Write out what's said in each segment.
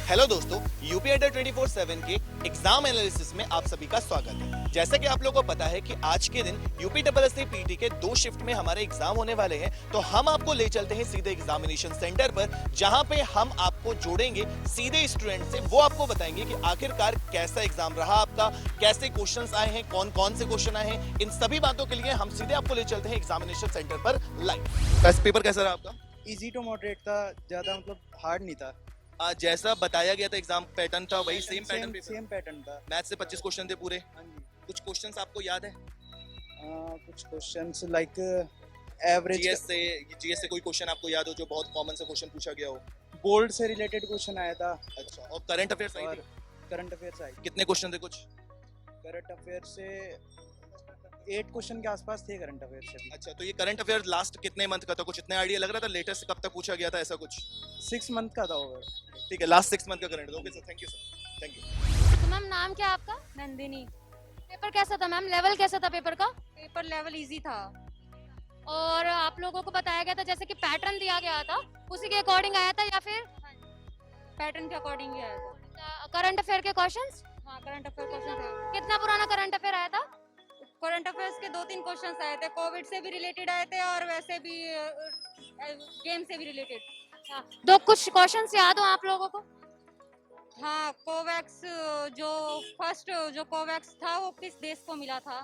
Hello दोस्तों, UP अड्डा 24/7 के एग्जाम एनालिसिस में आप सभी का स्वागत है। जैसा कि आप लोगों को पता है कि आज के दिन यूपी डबल पीटी के 2 शिफ्ट में हमारे एग्जाम होने वाले हैं, तो हम आपको ले चलते हैं सीधे एग्जामिनेशन सेंटर पर, जहां पे हम आपको जोड़ेंगे सीधे स्टूडेंट से। वो आपको बताएंगे कि आखिरकार कैसा एग्जाम रहा आपका, कैसे क्वेश्चंस आए हैं, कौन कौन से क्वेश्चन आए हैं। इन सभी बातों के लिए हम सीधे आपको ले चलते हैं एग्जामिनेशन सेंटर पर लाइव। पेपर कैसा रहा आपका? इजी टू मॉडरेट था, ज़्यादा मतलब हार्ड नहीं था। जैसा बताया गया था एग्जाम पैटर्न था वही same pattern paper? Same pattern था। मैथ से 25 क्वेश्चन थे पूरे। हाँ जी। कुछ क्वेश्चंस आपको याद है? कुछ क्वेश्चंस लाइक एवरेज जीएस से कोई क्वेश्चन आपको याद हो जो बहुत कॉमन सा क्वेश्चन पूछा गया हो? बोर्ड से रिलेटेड क्वेश्चन आया था। अच्छा, और करंट अफेयर्स आई और थी? करंट अफेयर्स आई। कितने क्वेश्चन थे? कुछ करंट अफेयर से 8 क्वेश्चन के आसपास थे करंट अफेयर से भी। अच्छा, तो ये करंट अफेयर लास्ट कितने मंथ का था? कुछ इतने आइडिया लग रहा था? लेटेस्ट कब तक पूछा गया था ऐसा कुछ? 6 मंथ का था ओवर। ठीक है, लास्ट 6 मंथ का current. Okay sir, thank you sir, thank you. तो मैम नाम क्या आपका? नंदिनी। पेपर कैसा था मैम? लेवल कैसा था पेपर का? पेपर लेवल इजी था। और आप लोगों को बताया गया था जैसे कि पैटर्न दिया गया था उसी के अकॉर्डिंग आया था या फिर पैटर्न के अकॉर्डिंग ही आया था। करंट अफेयर के क्वेश्चंस? हाँ, करंट अफेयर क्वेश्चन थे। कितना पुराना करंट अफेयर आया था? करंट अफेयर्स के 2-3 क्वेश्चंस आए थे, कोविड से भी रिलेटेड आए थे और वैसे भी गेम से भी रिलेटेड। दो कुछ क्वेश्चंस याद हो आप लोगों को? हाँ, कोवैक्स जो कोवैक्स था वो किस देश को मिला था।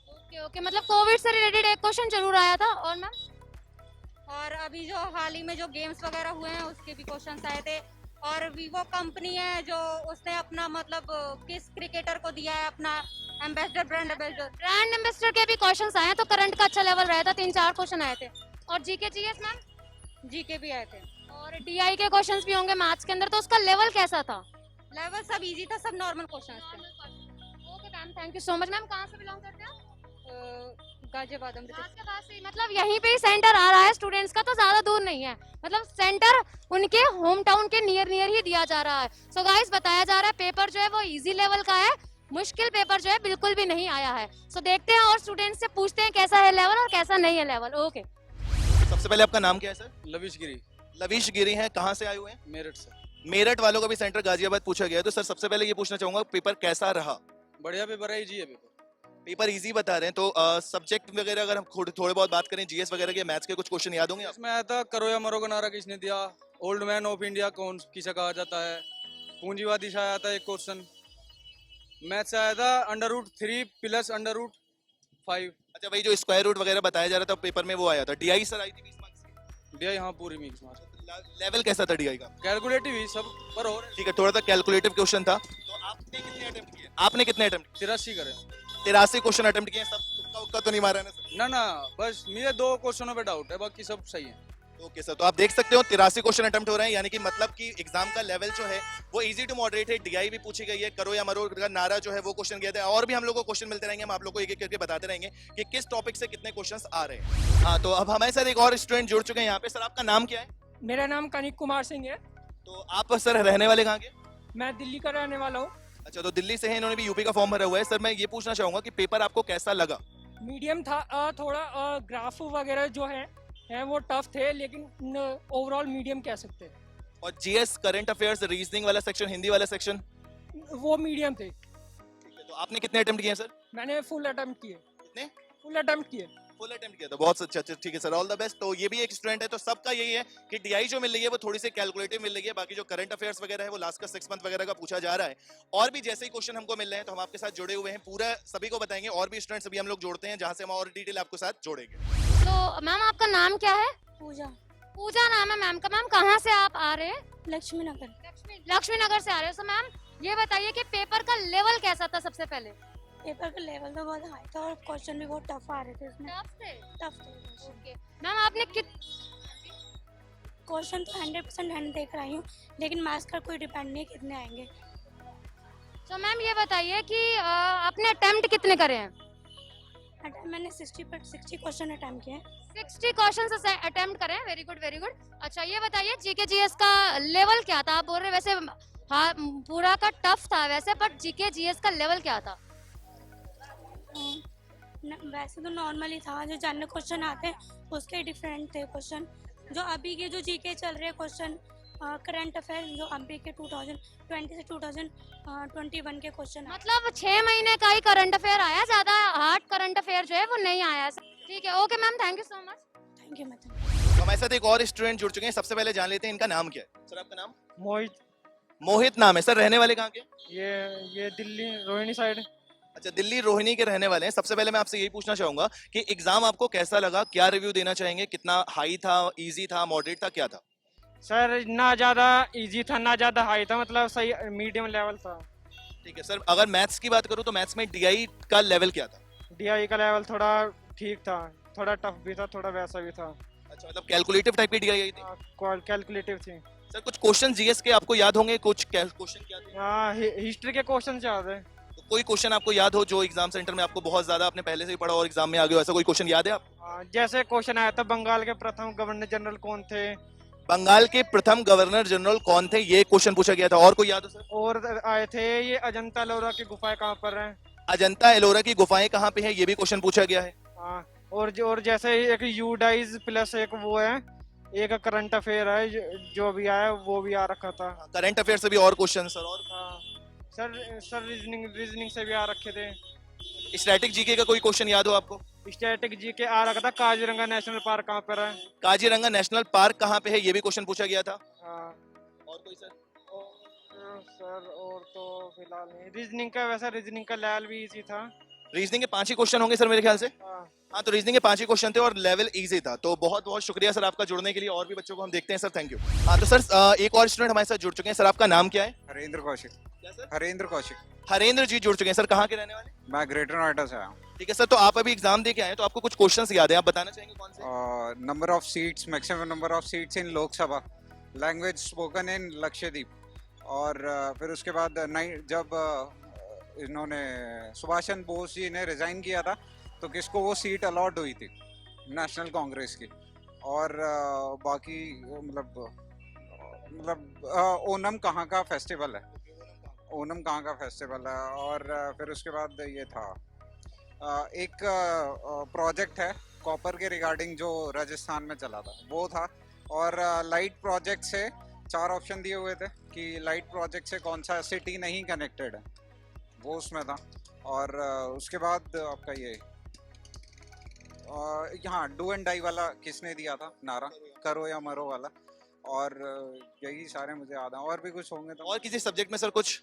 ओके ओके, मतलब कोविड से रिलेटेड एक क्वेश्चन जरूर आया था। और मैम और अभी जो हाल ही में जो गेम्स वगैरह हुए हैं उसके भी क्वेश्चंस आए थे। और वीवो कंपनी है जो उसने अपना मतलब किस क्रिकेटर को दिया है अपना ambassador, brand ambassador. Brand ambassador के भी क्वेश्चंस आए हैं, तो करंट का अच्छा लेवल रहा था। 3-4 क्वेश्चन आए थे। और जीके जीएस मैम? जीके भी आए थे। और डीआई के क्वेश्चंस भी होंगे मैथ्स के अंदर, तो उसका लेवल कैसा था? लेवल सब इजी था, सब नॉर्मल क्वेश्चंस थे। Okay ma'am, thank you so much. Ma'am कहाँ से बिलोंग करते हैं आप? गाजियाबाद अमृत। के पास ही, मतलब यहीं पे ही सेंटर आ रहा है स्टूडेंट्स का, तो ज्यादा दूर नहीं है। मतलब सेंटर उनके होम टाउन के नियर नियर ही दिया जा रहा है। सो गाइस, बताया जा रहा है पेपर जो है वो इजी लेवल का है, मुश्किल पेपर जो है बिल्कुल भी नहीं आया है। सो देखते हैं और स्टूडेंट्स से पूछते हैं कैसा है लेवल और कैसा नहीं है लेवल। ओके, सबसे पहले आपका नाम क्या है सर? लविश गिरी, लवीश गिरी हैं। कहाँ से आए हुए हैं? मेरठ से। मेरठ वालों का भी सेंटर गाजियाबाद पूछा गया है, तो सर सबसे पहले ये पूछना चाहूंगा पेपर कैसा रहा? बढ़िया पेपर है, इजी है पेपर। पेपर इजी बता रहे हैं, तो सब्जेक्ट वगैरह अगर हम थोड़े बहुत बात करें, जीएस वगैरह के, मैथ्स के कुछ क्वेश्चन याद होंगे? इसमें आया था करो या मरो का नारा किसने दिया, ओल्ड मैन ऑफ इंडिया कौन किसे कहा जाता है, पूंजीवादी से आया था एक क्वेश्चन। मैथ से आया था √3 + √5। अच्छा, वही जो स्क्वायर रूट वगैरह बताया जा रहा था पेपर में वो आया था। डीआई सर आई थी 20 मार्क्स की। डीआई हाँ पूरी मिक्स मार्क्स। लेवल कैसा था डीआई का? कैलकुलेटिव ही सब पर हो ठीक है, थोड़ा सा कैलकुलेटिव क्वेश्चन था। तो आपने कितने अटेम्प्ट किए? आपने कितने अटेम्प्ट? 83 करे। 83 क्वेश्चन अटेम्प्ट किए। सब तुक्का उक्का तो नहीं मारा है ना सर? ना बस मेरे 2 क्वेश्चनों पे डाउट है, बाकी सब सही है। ओके सर, तो आप देख सकते हो 83 क्वेश्चन अटेम्प्ट हो रहे हैं, यानी कि मतलब कि एग्जाम का लेवल जो है वो इजी टू मॉडरेट है। डीआई भी पूछी गई है, करो या मरो का नारा जो है वो क्वेश्चन किया था। और भी हम लोग को क्वेश्चन मिलते रहेंगे, हम आप लोग को एक एक करके बताते रहेंगे कि किस टॉपिक से कितने क्वेश्चंस आ रहे हैं। हाँ, तो अब हमारे साथ एक और स्टूडेंट जुड़ चुके हैं यहाँ पे। सर आपका नाम क्या है? मेरा नाम कनिक कुमार सिंह है। तो आप सर रहने वाले कहाँ के? मैं दिल्ली का रहने वाला हूँ। अच्छा, तो दिल्ली से है, इन्होंने भी यूपी का फॉर्म भरा हुआ है। सर मैं ये पूछना चाहूंगा कि पेपर आपको कैसा लगा? मीडियम था, थोड़ा ग्राफ वगैरह जो है वो टफ थे, लेकिन ओवरऑल मीडियम कह सकते हैं। और जीएस, करंट अफेयर्स, रीजनिंग वाला सेक्शन, हिंदी वाला सेक्शन? वो मीडियम थे। ठीक है, तो आपने कितने अटेम्प्ट किए सर? मैंने फुल अटेम्प्ट किए। कितने? फुल अटेम्प्ट किए। फुल अटेम्प्ट किया था, बहुत अच्छा। ठीक है सर, ऑल द बेस्ट। तो ये भी एक स्टूडेंट है, तो सबका यही है कि डीआई जो मिल रही है वो थोड़ी सी कैलकुलेटिव मिल रही है, बाकी जो करंट अफेयर्स वगैरह है वो लास्ट का 6 मंथ वगैरह का पूछा जा रहा है। और भी जैसे ही क्वेश्चन हमको मिल रहे हैं तो हम आपके साथ जुड़े हुए हैं, पूरा सभी को बताएंगे। और भी स्टूडेंट्स अभी हम लोग जोड़ते हैं, जहां से हम और डिटेल आपके साथ जोड़ेंगे। तो मैम आपका नाम क्या है? पूजा। पूजा नाम है मैम का। मैम कहाँ से आप आ रहे हैं? लक्ष्मी नगर। लक्ष्मी नगर से आ रहे हो। सो मैम ये बताइए कि पेपर का लेवल कैसा था सबसे पहले? पेपर का लेवल तो बहुत हाई था और क्वेश्चन भी बहुत टफ आ रहे थे इसमें। टफ थे ओके मैम, आपने क्वेश्चन तो 100% हैंड देख रही हूँ, लेकिन मार्क्स का कोई डिपेंड नहीं है कितने आएंगे। तो मैम ये बताइए कि आपने अटेम्प्ट कितने करे हैं? मैंने 60 क्वेश्चन अटेम्प्ट किए हैं। 60 क्वेश्चंस अटेम्प्ट करें। Very good very good. अच्छा ये बताइए जीके जीएस का लेवल क्या था? आप बोल रहे वैसे हाँ पूरा का टफ था वैसे, बट जीके जीएस का लेवल क्या था? वैसे तो नॉर्मल ही था, जो जनरल क्वेश्चन आते हैं उसके डिफरेंट थे क्वेश्चन। जो अभी के जो जीके चल रहे क्वेश्चन करंट अफेयर जो अभी के 2020 से 2021 के क्वेश्चन है। मतलब 6 महीने का ही करंट अफेयर आया, ज्यादा हार्ड करंट अफेयर जो है वो नहीं आया। ठीक है, okay ma'am, thank you so much. Thank you ma'am. तो हमारे साथ एक और स्टूडेंट जुड़ चुके हैं, सबसे पहले जान लेते हैं इनका नाम क्या है। सर आपका नाम? मोहित। मोहित नाम है सर, रहने वाले कहाँ के? ये दिल्ली रोहिणी साइड। अच्छा, दिल्ली रोहिणी के रहने वाले हैं। सबसे पहले मैं आपसे यही पूछना चाहूंगा कि एग्जाम आपको कैसा लगा, क्या रिव्यू देना चाहेंगे, कितना हाई था, इजी था, मॉडरेट था, क्या था? सर ना ज़्यादा इजी था ना ज़्यादा हाई था, मतलब सही मीडियम लेवल था। ठीक है सर, अगर मैथ्स की बात करूं तो मैथ्स में डीआई का लेवल क्या था? डीआई का लेवल थोड़ा ठीक था, थोड़ा टफ भी था, थोड़ा वैसा भी था। अच्छा, मतलब कैलकुलेटिव टाइप की डीआई आई थी? कैलकुलेटिव थी। सर कुछ क्वेश्चन जीएस के आपको याद होंगे, कुछ क्वेश्चन क्या थे? हाँ, हिस्ट्री के क्वेश्चन याद है। तो कोई क्वेश्चन आपको याद हो जो एग्जाम सेंटर में आपको बहुत ज्यादा आपने पहले से ही पढ़ा और एग्जाम में आ गया हो, ऐसा कोई क्वेश्चन याद है आपको? जैसे क्वेश्चन आया था बंगाल के प्रथम गवर्नर जनरल कौन थे। बंगाल के प्रथम गवर्नर जनरल कौन थे, ये क्वेश्चन पूछा गया था। और कोई याद हो सर? और आए थे ये अजंता एलोरा की गुफाएं कहाँ पर हैं। अजंता एलोरा की गुफाएं कहाँ पे हैं, ये भी क्वेश्चन पूछा गया है। हाँ, और जैसे एक यूडाइज प्लस एक वो है, एक करंट अफेयर है जो भी आया वो भी आ रखा था। करंट अफेयर से भी और क्वेश्चन सर? और हाँ, सर रीजनिंग से भी आ रखे थे। स्टैटिक जीके का कोई क्वेश्चन याद हो आपको? स्टैटिक जी के आ रखा था काजीरंगा नेशनल पार्क कहाँ पर है। काजीरंगा नेशनल पार्क कहाँ पे है, ये भी क्वेश्चन पूछा गया था। हाँ। और कोई सर? सर और तो फिलहाल नहीं। रीजनिंग का वैसा रीजनिंग का लेवल भी इजी था। रीजनिंग के 5 ही क्वेश्चन होंगे सर मेरे ख्याल से। हाँ। हाँ, तो रीजनिंग के 5 ही क्वेश्चन थे और लेवल इजी था। तो बहुत बहुत शुक्रिया सर आपका जुड़ने के लिए। और भी बच्चों को हम देखते हैं सर, थैंक यू। हाँ तो सर एक और स्टूडेंट हमारे साथ जुड़ चुके हैं। सर आपका नाम क्या है? हरेंद्र कौशिक। क्या सर? हरेंद्र कौशिक। हरेंद्र जी जुड़ चुके हैं। सर कहाँ के रहने वाले? मैं ग्रेटर नोएडा से आया हूँ। ठीक है सर, तो आप अभी एग्जाम दे के आए हैं, तो आपको कुछ क्वेश्चंस याद है, आप बताना चाहेंगे कौन से? Number of seats, maximum number of seats in Lok Sabha, language spoken in Lakshadweep, और फिर उसके बाद जब इन्होंने सुभाष चंद्र बोस जी ने रिजाइन किया था तो किसको वो सीट अलॉट हुई थी नेशनल कांग्रेस की, और बाकी ओनम कहाँ का फेस्टिवल है, ओनम कहाँ का फेस्टिवल है, और फिर उसके बाद ये था एक प्रोजेक्ट है कॉपर के रिगार्डिंग जो राजस्थान में चला था वो था, और लाइट प्रोजेक्ट से 4 ऑप्शन दिए हुए थे कि लाइट प्रोजेक्ट से कौन सा सिटी नहीं कनेक्टेड है, वो उसमें था। और उसके बाद आपका ये यहाँ डू एंड डाई वाला किसने दिया था नारा, करो या मरो वाला, और यही सारे मुझे याद है। और भी कुछ होंगे तो। और किसी सब्जेक्ट में सर कुछ?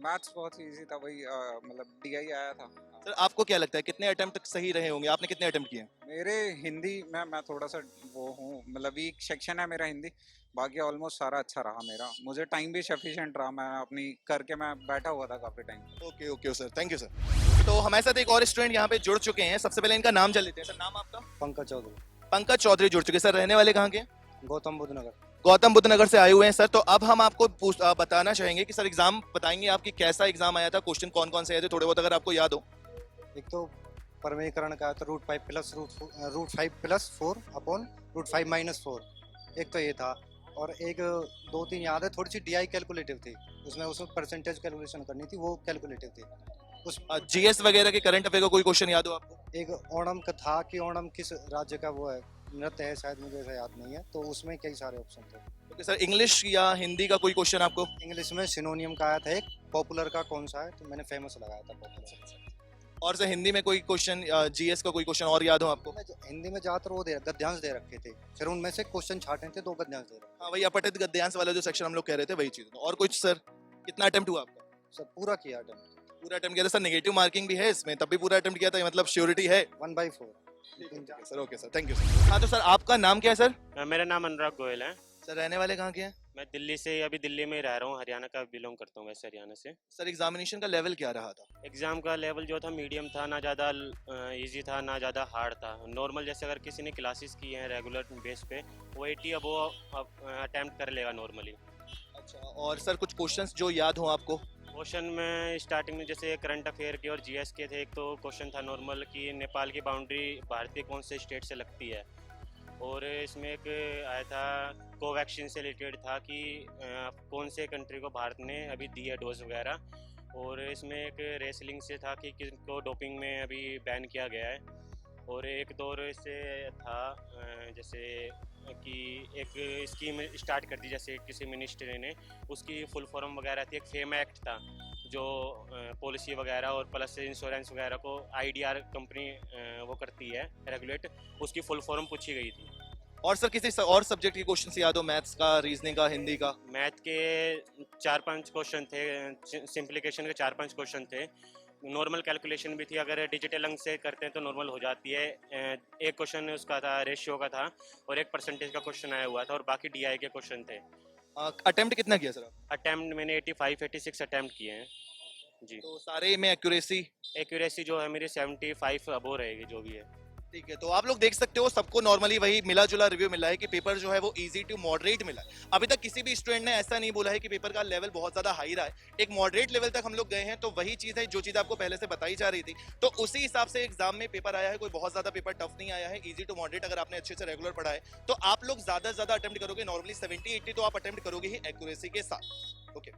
मैथ्स बहुत इजी था, वही मतलब डीआई आया था। सर आपको क्या लगता है कितने अटेम्प्ट सही रहे होंगे, आपने कितने अटेम्प्ट किए? मेरे हिंदी में मैं थोड़ा सा वो हूँ, मतलब वीक सेक्शन है मेरा हिंदी, बाकी ऑलमोस्ट सारा अच्छा रहा मेरा, मुझे टाइम भी सफिशिएंट रहा, मैं अपनी करके मैं बैठा हुआ था काफी time. Okay okay sir, thank you sir. तो हमारे साथ एक और स्टूडेंट यहाँ पे जुड़ चुके हैं। सबसे पहले इनका नाम जान लेते हैं। सर नाम आपका? पंकज चौधरी। पंकज चौधरी जुड़ चुके हैं। सर रहने वाले कहाँ के? गौतम बुद्ध नगर। गौतम बुद्ध नगर से आए हुए हैं सर। तो अब हम आपको बताना चाहेंगे कि सर एग्जाम बताएंगे आपकी कैसा एग्जाम आया था, क्वेश्चन कौन कौन से आए थे, थोड़े बहुत अगर आपको याद हो। एक तो परमेयकरण का तो root 5 plus 4 upon root 5 minus 4, एक तो ये था, और एक 2-3 याद है, थोड़ी सी डीआई कैलकुलेटिव थी, उसमें परसेंटेज कैलकुलेशन करनी थी, वो कैलकुलेटिव थी। उस जीएस वगैरह के करंट अफेयर का कोई क्वेश्चन याद हो आपको? एक ओणम का था कि ओणम किस राज्य का वो है, नृत्य है शायद, मुझे ऐसा याद नहीं है, तो उसमें कई सारे ऑप्शन थे। ओके सर, इंग्लिश या हिंदी का कोई क्वेश्चन आपको? इंग्लिश में सिनोनियम का आया था एक, पॉपुलर का कौन सा है, तो मैंने फेमस लगाया था पॉपुलर। और सर हिंदी में कोई क्वेश्चन, जीएस का कोई क्वेश्चन और याद हो आपको? हिंदी में ज्यादातर वो गद्यांश दे रखे थे, फिर उनमें से क्वेश्चन छाटे थे, 2 गद्यांश दे रखे। हाँ वही अपठित गद्यांश वाला जो सेक्शन हम लोग कह रहे थे, वही चीज। और कुछ सर? कितना अटेम्प्ट हुआ आपका? सर पूरा किया अटेम्प्ट। पूरा अटेम्प्ट किया था सर? नेगेटिव मार्किंग भी है इसमें, तब भी पूरा अटेम्प्ट किया था, मतलब श्योरिटी है? 1/4। Sir okay sir, thank you sir. हाँ तो सर आपका नाम क्या है सर? मेरा नाम अनुराग गोयल है। सर रहने वाले कहाँ के हैं? मैं दिल्ली से, अभी दिल्ली में ही रह रहा हूँ, हरियाणा का बिलोंग करता हूँ वैसे, हरियाणा से। सर एग्जामिनेशन का लेवल क्या रहा था? एग्ज़ाम का लेवल जो था मीडियम था, ना ज़्यादा इजी था ना ज़्यादा हार्ड था, नॉर्मल, जैसे अगर किसी ने क्लासेस की हैं रेगुलर बेस पे वो 80 अब वो अटैम्प्ट कर लेगा नॉर्मली। अच्छा, और सर कुछ क्वेश्चंस जो याद हो आपको? क्वेश्चन में स्टार्टिंग में जैसे करंट अफेयर के और जीएस के थे। एक तो क्वेश्चन था नॉर्मल कि नेपाल की बाउंड्री भारतीय कौन से स्टेट से लगती है, और इसमें एक आया था कोवैक्सीन से रिलेटेड था कि कौन से कंट्री को भारत ने अभी दी है डोज वगैरह, और इसमें एक रेसलिंग से था कि किसको डोपिंग में अभी बैन किया गया है, और एक दौर से था जैसे कि एक स्कीम स्टार्ट कर दी जैसे किसी मिनिस्टर ने, उसकी फुल फॉर्म वगैरह थी, एक फेम एक्ट था जो पॉलिसी वगैरह और प्लस इंश्योरेंस वगैरह को आईडीआर कंपनी वो करती है रेगुलेट, उसकी फुल फॉर्म पूछी गई थी। और सर किसी और सब्जेक्ट के क्वेश्चन याद हो, मैथ्स का, रीजनिंग का, हिंदी का? मैथ के 4-5 क्वेश्चन थे, सिंप्लीकेशन के 4-5 क्वेश्चन थे, नॉर्मल कैलकुलेशन भी थी, अगर डिजिटल अंक से करते हैं तो नॉर्मल हो जाती है। एक क्वेश्चन उसका था रेशियो का था और एक परसेंटेज का क्वेश्चन आया हुआ था और बाकी डीआई के क्वेश्चन थे। अटेम्प्ट कितना किया सर आप? अटेम्प्ट मैंने 85-86 अटेम्प्ट किए हैं जी। तो सारे में एक्यूरेसी जो है मेरी 75 अबो रहेगी जो भी है। ठीक है, तो आप लोग देख सकते हो सबको नॉर्मली वही मिला जुला रिव्यू मिला है कि पेपर जो है वो इजी टू मॉडरेट मिला है। अभी तक किसी भी स्टूडेंट ने ऐसा नहीं बोला है कि पेपर का लेवल बहुत ज्यादा हाई रहा है, एक मॉडरेट लेवल तक हम लोग गए हैं। तो वही चीज है जो चीज आपको पहले से बताई जा रही थी, तो उसी हिसाब से एग्जाम में पेपर आया है। कोई बहुत ज्यादा पेपर टफ नहीं आया है, इजी टू मॉडरेट। अगर आपने अच्छे से रेगुलर पढ़ा है तो आप लोग ज्यादा से ज्यादा अटेम्प्ट करोगे, नॉर्मली 70-80 तो आप अटेम्प्ट करोगे ही एक्यूरेसी के साथ। Okay,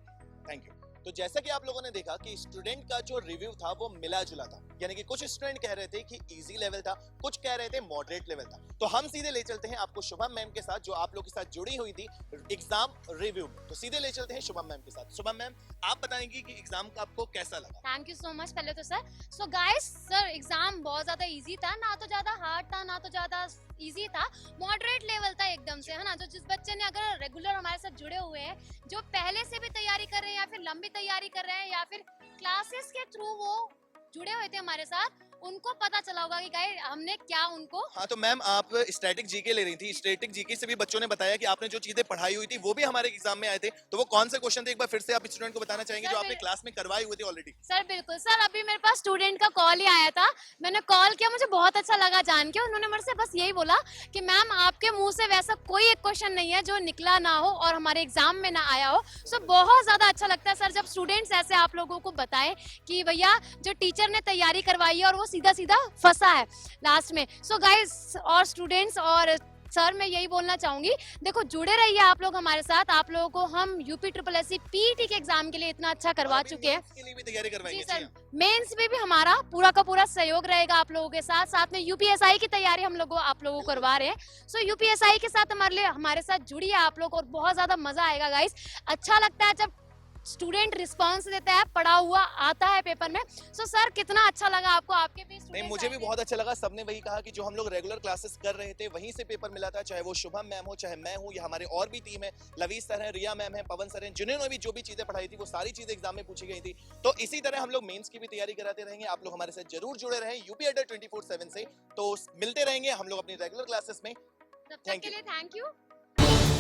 thank you. तो जैसा कि आप लोगों ने देखा कि स्टूडेंट का जो रिव्यू था वो मिला जुला था, यानी कि कुछ स्टूडेंट कह रहे थे कि इजी लेवल था, कुछ कह रहे थे मॉडरेट लेवल था। तो हम सीधे ले चलते हैं आपको शुभम मैम के साथ, जो आप लोग के साथ जुड़ी हुई थी एग्जाम रिव्यू में। तो सीधे ले चलते हैं शुभम मैम के साथ। शुभम मैम, आप बताएंगी कि एग्जाम का आपको कैसा लगा? थैंक यू सो मच पहले तो sir. So guys sir, exam बहुत ज्यादा इजी था, ना तो ज्यादा हार्ड था ना तो ज्यादा इजी था, मॉडरेट लेवल था एकदम से, है ना। जो जिस बच्चे ने अगर रेगुलर हमारे साथ जुड़े हुए हैं, जो पहले से भी तैयारी कर रहे हैं या फिर लंबी तैयारी कर रहे हैं या फिर क्लासेस के थ्रू वो जुड़े हुए थे हमारे साथ, उनको पता चला होगा कि गाइस हमने क्या उनको। हाँ, तो मैम आप स्टैटिक जीके ले रही थी, स्टैटिक जीके से भी बच्चों ने बताया कि आपने जो चीजें पढ़ाई हुई थी वो भी हमारे एग्जाम में आए थे। तो वो कौन से क्वेश्चन थे, एक बार फिर से आप स्टूडेंट को बताना चाहेंगे जो आपने क्लास में करवाए हुए थे ऑलरेडी? सर बिल्कुल सर, अभी मेरे पास स्टूडेंट का कॉल ही आया था, मैंने कॉल किया, मुझे बहुत अच्छा लगा जान के। उन्होंने मेरे से बस यही बोला कि मैम आपके मुंह से वैसा कोई एक क्वेश्चन नहीं है जो निकला ना हो और हमारे एग्जाम में ना आया हो। सो बहुत ज्यादा अच्छा लगता है सर जब स्टूडेंट्स ऐसे आप लोगों को बताएं कि भैया जो टीचर ने तैयारी करवाई है और वो सीधा सीधा फंसा है लास्ट में। सो गाइस और स्टूडेंट्स और सर मैं यही बोलना चाहूंगी, देखो जुड़े रहिए आप लोग हमारे साथ। आप लोगों को हम UP triple S C PT के एग्जाम के लिए इतना अच्छा करवा चुके हैं, इसके लिए भी तैयारी करवाएंगे? जी सर, मेंस में भी हमारा पूरा का पूरा सहयोग रहेगा आप लोगों के साथ। साथ में यूपीएसआई की तैयारी हम लोग आप लोगों को करवा रहे हैं। सो यूपीएसआई के साथ हमारे साथ जुड़िए आप लोग और बहुत ज्यादा मजा आएगा गाइस। अच्छा लगता है जब स्टूडेंट रिस्पांस देता है, पढ़ा हुआ आता है पेपर में। सो सर कितना अच्छा लगा आपको? आपके भी नहीं, मुझे भी बहुत अच्छा लगा। सबने वही कहा कि जो हम लोग रेगुलर क्लासेस कर रहे थे वहीं से पेपर मिला था, चाहे वो शुभम मैम हो, चाहे मैं हूँ, या हमारे और भी टीम है, लवीज सर है, रिया मैम है, पवन सर है, जिन्होंने भी जो भी चीजें पढ़ाई थी वो सारी चीजें एग्जाम में पूछी गई थी। तो इसी तरह हम लोग मेंस की भी तैयारी कराते रहेंगे। आप लोग हमारे साथ जरूर जुड़े रहें यूपी अड्डा 24/7 से। तो मिलते रहेंगे हम लोग अपनी रेगुलर क्लासेस में। तब तक के लिए थैंक यू।